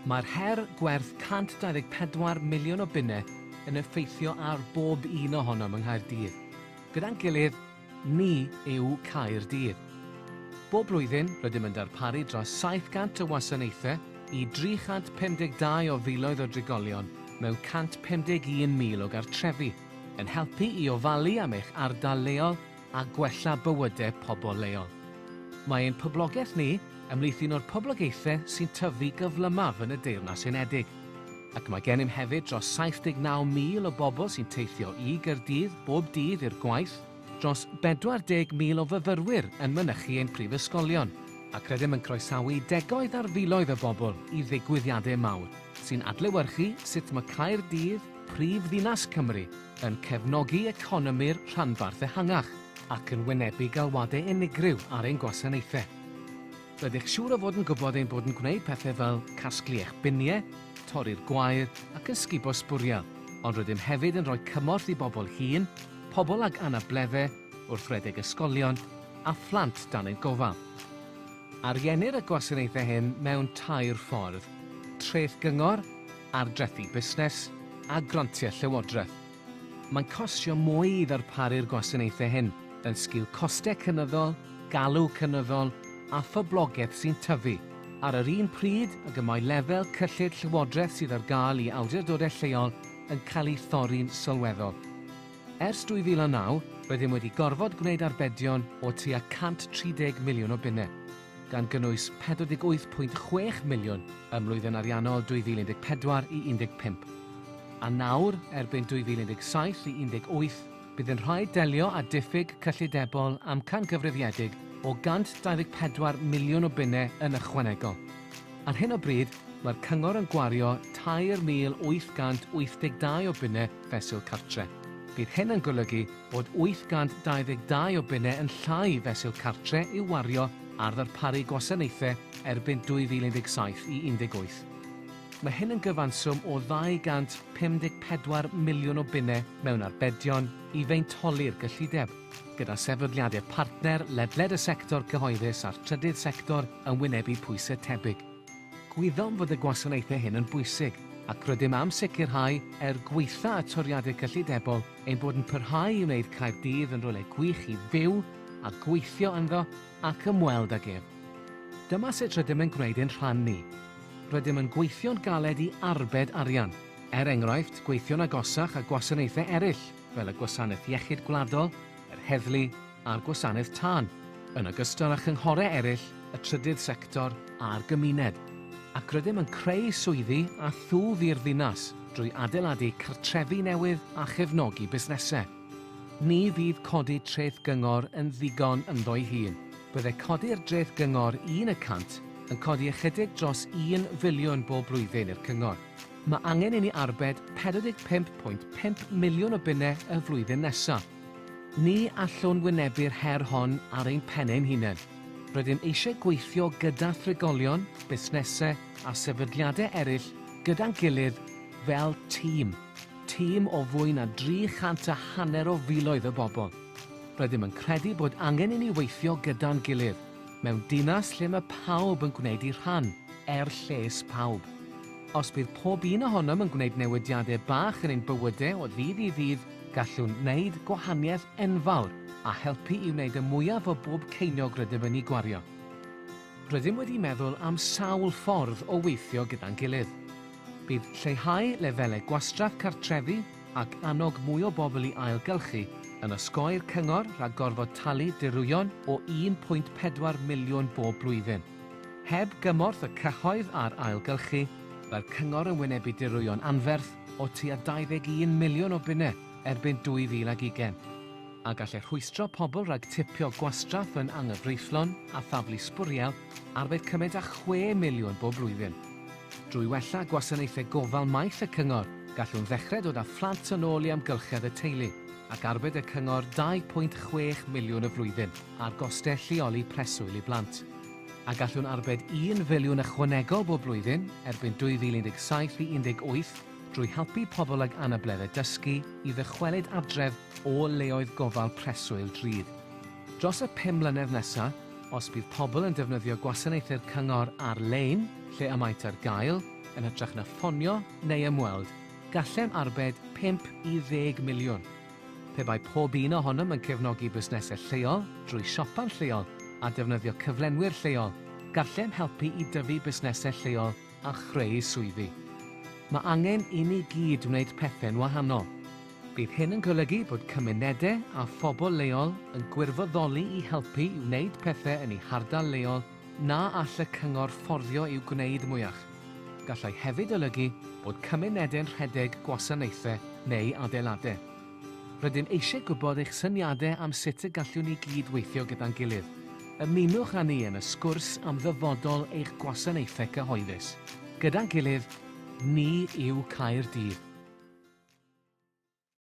Mae'r her gwerth 124 miliwn o bunnau yn effeithio ar bob un ohonom yng Nghaerdydd. Gyda'n gilydd, ni yw Caerdydd. Bob blwyddyn, rydym yn darparu dros 700 o wasanaethau i 352 o filoedd o drigolion mewn 151,000 o gartrefi, yn helpu i ofalu am eich ardal leol a gwella bywydau pobl leol. Mae ein poblogaeth ni ymhlith un o'r poblogaethau sy'n tyfu gyflymaf yn y Deyrnas Unedig, ac mae gennym hefyd dros 79,000 o bobl sy'n teithio i Gaerdydd bob dydd i'r gwaith, dros 40,000 o fyfyrwyr yn mynychu ein prifysgolion, ac rydym yn croesawu degoedd ar filoedd o bobl i ddigwyddiadau mawr, sy'n adlewyrchu sut mae Caerdydd, prif ddinas Cymru, yn cefnogi economi'r rhanbarth ehangach ac yn wynebu galwadau unigryw ar ein gwasanaethau. Rydych siŵr o fod yn gwybod ein bod yn gwneud pethau fel casglu eich biniau, torri'r gwair ac yn sgubo sbwriel, ond rydym hefyd yn rhoi cymorth i bobl hŷn, pobl ag anableddau, wrth redeg ysgolion a phlant dan ein gofal. Ariennir y gwasanaethau hyn mewn 3 ffordd: treth gyngor, ardrethu busnes a grantiau llywodraeth. Mae'n costio mwy i ddarparu'r gwasanaethau hyn yn sgil costau cynyddol, galw cynyddol a phoblogaeth sy'n tyfu. Ar yr un pryd ac y mae lefel cyllid llywodraeth sydd ar gael i awdurdodau lleol yn cael ei thorri'n sylweddol. Ers 2009, rydym wedi gorfod gwneud arbedion o tua 130 miliwn o bunnau, gan gynnwys 48.6 miliwn ym mlwyddyn ariannol 2014 i 15. A nawr, erbyn 2017 i 18, bydd yn rhaid delio â diffyg cyllidebol amcangyfrifiedig o 124 miliwn o bunnau yn ychwanegol. Ar hyn o bryd, mae'r Cyngor yn gwario 3,882 o bunnau fesul cartre. Bydd hyn yn golygu bod 822 o bunnau yn llai fesul cartre i'w wario ar ddarparu gwasanaethau erbyn 2017 i 18. Mae hyn yn gyfanswm o 254 miliwn o bunnau mewn arbedion i feintoli'r gyllideb, gyda sefydliadau partner ledled y sector cyhoeddus a'r trydydd sector yn wynebu pwysau tebyg. Gwyddom fod y gwasanaethau hyn yn bwysig, ac rydym am sicrhau gweitha y toriadau cyllidebol ein bod yn parhau i wneud Caerdydd yn rhywle gwych i fyw a gweithio ynddo ac ymweld ag ef. Dyma sut rydym yn gwneud ein rhan ni. Rydym yn gweithio'n galed i arbed arian, enghraifft gweithio'n agosach a gwasanaethau eraill, fel y gwasanaeth iechyd gwladol, yr heddlu a'r gwasanaeth tân, yn ogystal â chynghorau eraill, y trydydd sector a'r gymuned. Ac rydym yn creu swyddi a thwf i'r ddinas drwy adeiladu cartrefi newydd a chefnogi busnesau. Ni fydd codi treth gyngor yn ddigon ynddo ei hun. Byddai codi'r dreth gyngor 1% yn codi ychydig dros 1 filiwn bob blwyddyn i'r cyngor. Mae angen i ni arbed 45.5 miliwn o bunnau y flwyddyn nesaf. Ni allwn wynebu'r her hon ar ein pennau'n hunain. Rydym eisiau gweithio gyda thrigolion, busnesau a sefydliadau eraill gyda'n gilydd fel tîm. Tîm o fwy na 350 o filoedd o bobl. Rydym yn credu bod angen i ni weithio gyda'n gilydd, mewn dinas lle mae pawb yn gwneud ei rhan, lles pawb. Os bydd pob un ohonom yn gwneud newidiadau bach yn ein bywydau o ddydd i ddydd, gallwn wneud gwahaniaeth enfawr a helpu i wneud y mwyaf o bob ceiniog rydym yn ei gwario. Rydym wedi meddwl am sawl ffordd o weithio gyda'n gilydd. Bydd lleihau lefelau gwastraff cartrefi ac annog mwy o bobl i ailgylchu yn osgoi'r cyngor rhag gorfod talu dirwyon o 1.4 miliwn bob blwyddyn. Heb gymorth y cyhoedd ar ailgylchu, mae'r cyngor yn wynebu dirwyon anferth o tua 21 miliwn o bunnau erbyn 2020. A gallai rhwystro pobl rhag tipio gwastraff yn anghyfreithlon a thaflu sbwriel arbed cymryd â 6 miliwn bob blwyddyn. Drwy wella gwasanaethau gofal maith y cyngor, gallwn ddechrau dod â phlant yn ôl i amgylchedd y teulu, ac arbed y cyngor 2.6 miliwn y flwyddyn ar gostau lleoli preswyl i blant. A gallwn arbed 1 filiwn ychwanegol bob blwyddyn erbyn 2017 i 18 drwy helpu pobl ag anableddau dysgu i ddychwelyd adref o leoedd gofal preswyl drud. Dros y 5 mlynedd nesaf, os bydd pobl yn defnyddio gwasanaethau'r cyngor ar-lein, lle y maent ar gael, yn hytrach na ffonio neu ymweld, gallem arbed 5 i 10 miliwn. Pe bai pob un ohonom yn cefnogi busnesau lleol drwy siopa'n lleol a defnyddio cyflenwyr lleol, gallem helpu i dyfu busnesau lleol a chreu swyddi. Mae angen i ni gyd wneud pethau'n wahanol. Bydd hyn yn golygu bod cymunedau a phobl leol yn gwirfoddoli i helpu i wneud pethau yn eu hardal leol na all y cyngor fforddio i'w gwneud mwyach. Gallai hefyd olygu bod cymunedau'n rhedeg gwasanaethau neu adeiladau. Rydym eisiau gwybod eich syniadau am sut y gallwn ni gyd weithio gyda'n gilydd. Ymunwch â ni yn y sgwrs am ddyfodol eich gwasanaethau cyhoeddus. Gyda'n gilydd, ni yw Caerdydd.